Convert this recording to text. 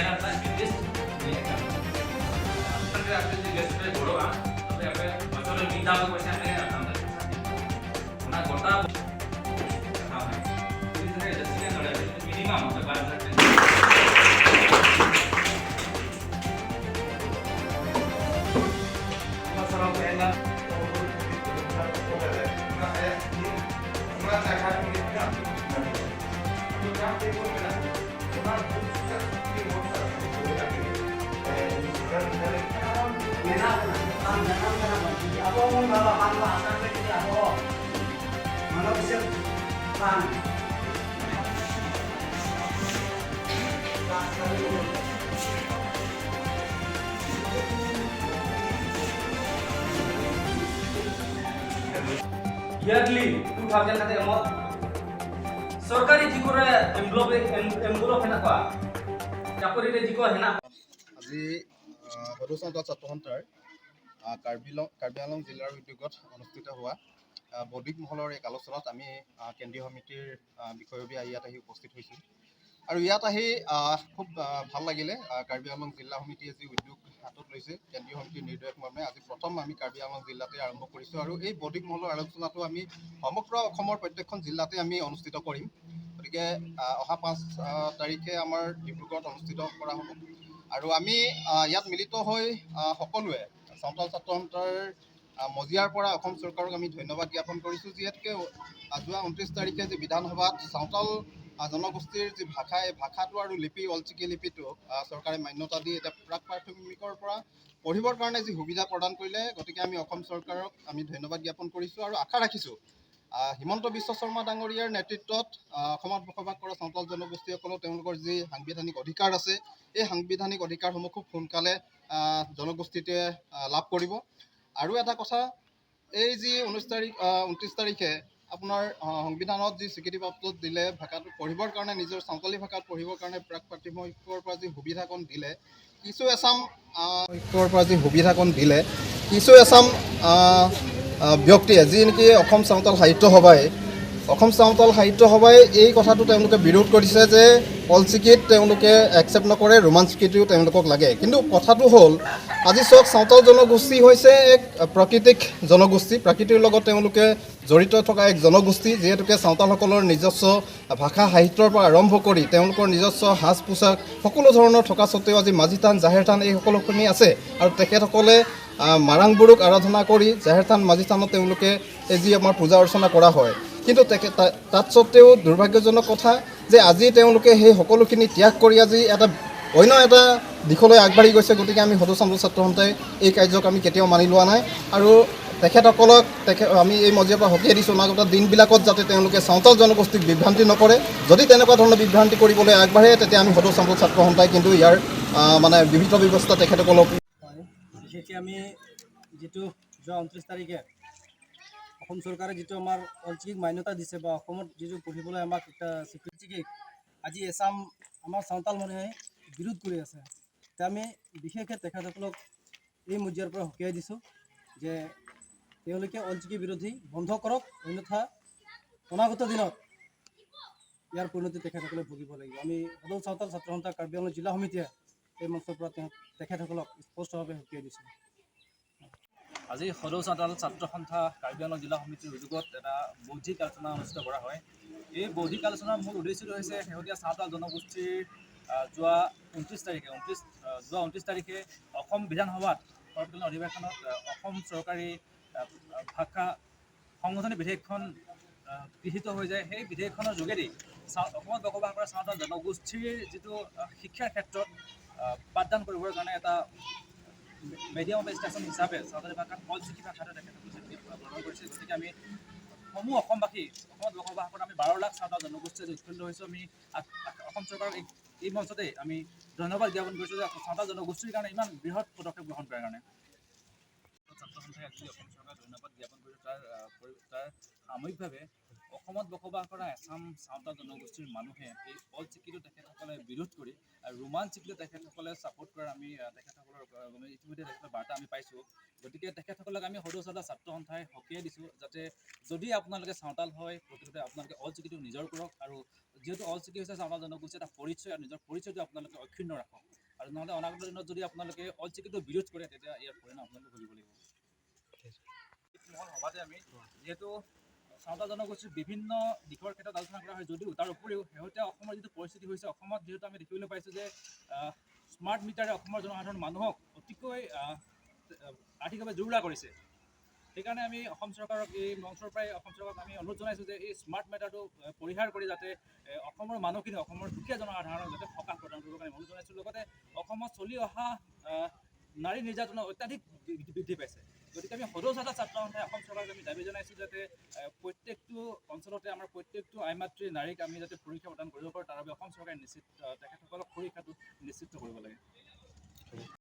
Mañana está en this. Tapi aku juga sudah bodoh ah. Tapi apa? Masalah minta aku pasti ada yang akan terjadi. Karena kota. Jadi saya jadi yang ada minimum untuk bahasa. Masalah PNA. Ako ang mababawa sa akin hindi ako. Mga bisip pan. Yearly 2000 টাকা এমত সরকারি জিকোরে এমগুলো হেনা কোয়া চাকরিতে জিকো হেনা আজি সদৌ চাওতাল ছাত্ৰ সন্থাৰ কাৰ্বি আংলং জিলাৰ উদ্যোগত অনুষ্ঠিত হোৱা বৌদ্ধিক মহলৰ এক আলোচনাত আমি কেন্দ্ৰীয় সমিতিৰ বিষয়ববীয়া ইয়াত আহি উপস্থিত হৈছোঁ আৰু ইয়াত আহি খুব ভাল লাগিলে কাৰ্বি আংলং জিলা সমিতিয়ে যি উদ্যোগ হাতত লৈছে কেন্দ্ৰীয় সমিতিৰ নিৰ্দেশ মৰ্মে আজি প্ৰথম আমি কাৰ্বি আংলং জিলাতে আৰম্ভ কৰিছোঁ আৰু এই বৌদ্ধিক মহলৰ আলোচনাটো আমি সমগ্ৰ অসমৰ প্ৰত্যেকখন জিলাতে আমি অনুষ্ঠিত কৰিম গতিকে অহা 5 তাৰিখে আমাৰ ডিব্ৰুগড়ত অনুষ্ঠিত কৰা হ'ব আৰু আমি ইয়াত মিলিত হৈ সকলোৱে চাওতাল ছাত্ৰ সন্থাৰ মজিয়াৰ পৰা অসম চৰকাৰক আমি ধন্যবাদ জ্ঞাপন কৰিছোঁ যিহেতুকে যোৱা 29 তাৰিখে যি বিধানসভাত চাওতাল জনগোষ্ঠীৰ যি ভাষা এই ভাষাটো আৰু লিপি অলচিকি লিপিটো চৰকাৰে মান্যতা দি এতিয়া প্ৰাক প্ৰাথমিকৰ পৰা পঢ়িবৰ কাৰণে যি সুবিধা প্ৰদান কৰিলে গতিকে আমি অসম চৰকাৰক আমি ধন্যবাদ জ্ঞাপন কৰিছোঁ আৰু আশা ৰাখিছোঁ হিমন্ত বিশ্ব শৰ্মা ডাঙৰীয়াৰ নেতৃত্বত অসমত বসবাস কৰা চাওতাল জনগোষ্ঠীসকলেও তেওঁলোকৰ যি সাংবিধানিক অধিকাৰ আছে এই সাংবিধানিক অধিকাৰসমূহ খুব সোনকালে জনগোষ্ঠীটোৱে লাভ কৰিব আৰু এটা কথা এই যি 29 তাৰিখে আপোনাৰ সংবিধানত যি স্বীকৃতিপ্ৰাপ্ত দিলে ভাষাটো পঢ়িবৰ কাৰণে নিজৰ চাওতালী ভাষাত পঢ়িবৰ কাৰণে প্ৰাক প্ৰাথমিকৰ পৰা যি সুবিধাকণ দিলে কিছু এছাম ব্যক্তিয়ে যি নেকি অসম চাওতাল সাহিত্য সভাই এই কথাটো তেওঁলোকে বিৰোধ কৰিছে যে অলচিকিত তেওঁলোকে একচেপ্ট নকৰে ৰোমান স্বীকৃতিও তেওঁলোকক লাগে কিন্তু কথাটো হ'ল আজি চাওক চাওতাল জনগোষ্ঠী হৈছে এক প্ৰাকৃতিক জনগোষ্ঠী প্ৰকৃতিৰ লগত তেওঁলোকে জড়িত থকা এক জনগোষ্ঠী যিহেতুকে চাওতালসকলৰ নিজস্ব ভাষা সাহিত্যৰ পৰা আৰম্ভ কৰি তেওঁলোকৰ নিজস্ব সাজ পোছাক সকলো ধৰণৰ থকা স্বত্তেও আজি মাঝি থান জাহেৰ থান এই সকলোখিনি আছে আৰু তেখেতসকলে মাৰাংবুৰুক আৰাধনা কৰি জাহেৰ থান মাঝি থানত তেওঁলোকে এই যি আমাৰ পূজা অৰ্চনা কৰা হয় কিন্তু তাত স্বত্তেও দুৰ্ভাগ্যজনক কথা যে আজি তেওঁলোকে সেই সকলোখিনি ত্যাগ কৰি আজি অন্য এটা দিশলৈ আগবাঢ়ি গৈছে গতিকে আমি সদৌ চাওতাল ছাত্ৰ সন্থাই এই কাৰ্যক আমি কেতিয়াও মানি লোৱা নাই আৰু তেখেতসকলক আমি এই মজিয়াৰ পৰা সকীয়াই দিছোঁ অনাগত দিনবিলাকত যাতে তেওঁলোকে চাওতাল জনগোষ্ঠীক বিভ্ৰান্তি নকৰে যদি তেনেকুৱা ধৰণৰ বিভ্ৰান্তি কৰিবলৈ আগবাঢ়ে তেতিয়া আমি সদৌ চাওতাল ছাত্ৰ সন্থাই কিন্তু ইয়াৰ মানে বিহিত ব্যৱস্থা তেখেতসকলক বিশেষকৈ আমি যিটো যোৱা 29 তাৰিখে অসম চৰকাৰে যিটো আমাৰ অলচিকিক মান্যতা দিছে বা অসমত যিটো পঢ়িবলৈ আমাক এটা স্বীকৃতিক আজি এছাম আমাৰ চাওতাল মানুহে বিৰোধ কৰি আছে এতিয়া আমি বিশেষকৈ তেখেতসকলক এই মজিয়াৰ পৰা সকীয়াই দিছোঁ যে তেওঁলোকে অলচিকি বিৰোধী বন্ধ কৰক অন্যথা অনাগত দিনত ইয়াৰ পৰিণতি তেখেতসকলে ভুগিব লাগিব আমি সদৌ চাওতাল ছাত্ৰ সন্থা কাৰ্বি আংলং জিলা সমিতিয়ে এই মঞ্চৰ পৰা তেখেতসকলক স্পষ্টভাৱে সকীয়াই দিছোঁ আজি সদৌ চাওতাল ছাত্ৰ সন্থা কাৰ্বি আংলং জিলা সমিতিৰ উদ্যোগত এটা বৌদ্ধিক আলোচনা অনুষ্ঠিত কৰা হয় এই বৌদ্ধিক আলোচনাৰ মূল উদ্দেশ্যটো হৈছে শেহতীয়া চাওতাল জনগোষ্ঠীৰ যোৱা 29 তাৰিখে অসম বিধানসভাত সৰ্বদলীয় অধিৱেশনত অসম চৰকাৰী ভাষা সংশোধনী বিধেয়কখন গৃহীত হৈ যায় সেই বিধেয়কখনৰ যোগেদি অসমত বসবাস কৰা চাওতাল জনগোষ্ঠীৰ যিটো শিক্ষাৰ ক্ষেত্ৰত পাঠদান কৰিবৰ কাৰণে এটা মিডিয়াম অফ ষ্টেচন হিচাপে চাওতালী ভাষাত অলচিকি ভাষাটো তেখেতসকলে গ্ৰহণ কৰিছে গতিকে আমি সমূহ অসমবাসী অসমত বসবাস কৰা আমি 12 লাখ চাওতাল জনগোষ্ঠী উৎফুল্লিত হৈছোঁ আমি অসম চৰকাৰক এই মঞ্চতে আমি ধন্যবাদ জ্ঞাপন কৰিছোঁ যে চাওতাল জনগোষ্ঠীৰ কাৰণে ইমান বৃহৎ পদক্ষেপ গ্ৰহণ কৰাৰ কাৰণে ছাত্ৰ সন্থাই আজি অসম চৰকাৰক ধন্যবাদ জ্ঞাপন কৰিছোঁ তাৰ সাময়িকভাৱে অসমত বসবাস কৰা এছাম চাওতাল জনগোষ্ঠীৰ মানুহে এই অলচিকিটো তেখেতসকলে বিৰোধ কৰি আৰু ৰোমান চিকিটো তেখেতসকলে ছাপোৰ্ট কৰাৰ আমি তেখেতসকলৰ ইতিমধ্যে তেখেতৰ বাৰ্তা আমি পাইছোঁ গতিকে তেখেতসকলক আমি সদৌ চাওতাল ছাত্ৰ সন্থাই সকীয়াই দিছোঁ যাতে যদি আপোনালোকে চাওতাল হয় প্ৰকৃততে আপোনালোকে অলচিকিটো নিজৰ কৰক আৰু যিহেতু অলচিকি হৈছে চাওতাল জনগোষ্ঠীৰ এটা পৰিচয় আৰু নিজৰ পৰিচয়টো আপোনালোকে অক্ষুণ্ণ ৰাখক আৰু নহ'লে অনাগত দিনত যদি আপোনালোকে অলচিকিটো বিৰোধ কৰে তেতিয়া ইয়াৰ পৰিণাম আপোনালোকে ভুগিব লাগিব। মহল সভাতে আমি যিহেতু চাওতাল জনগোষ্ঠীৰ বিভিন্ন দিশৰ ক্ষেত্ৰত আলোচনা কৰা হয় যদিও তাৰ উপৰিও শেহতীয়া অসমৰ যিটো পৰিস্থিতি হৈছে, অসমত যিহেতু আমি দেখিবলৈ পাইছোঁ যে স্মাৰ্ট মিটাৰে অসমৰ জনসাধাৰণ মানুহক অতিকৈ আৰ্থিকভাৱে জুৰুলা কৰিছে। সেইকাৰণে আমি অসম চৰকাৰক এই মঞ্চৰ পৰাই অসম চৰকাৰক আমি অনুৰোধ জনাইছোঁ যে এই স্মাৰ্ট মিটাৰটো পৰিহাৰ কৰি যাতে অসমৰ মানুহখিনি, অসমৰ দুখীয়া জনসাধাৰণক যাতে সকাহ প্ৰদান কৰিব কাৰণে অনুৰোধ জনাইছোঁ। লগতে অসমত চলি অহা নাৰী নিৰ্যাতনা অত্যাধিক বৃদ্ধি পাইছে। গতিকে আমি সদৌ চাওতাল ছাত্ৰ সন্থাই অসম চৰকাৰক আমি দাবী জনাইছোঁ যাতে প্ৰত্যেকটো অঞ্চলতে আমাৰ প্ৰত্যেকটো আই মাতৃ নাৰীক আমি যাতে সুৰক্ষা প্ৰদান কৰিব পাৰোঁ, তাৰ বাবে অসম চৰকাৰে তেখেতসকলক সুৰক্ষাটো নিশ্চিত কৰিব লাগে।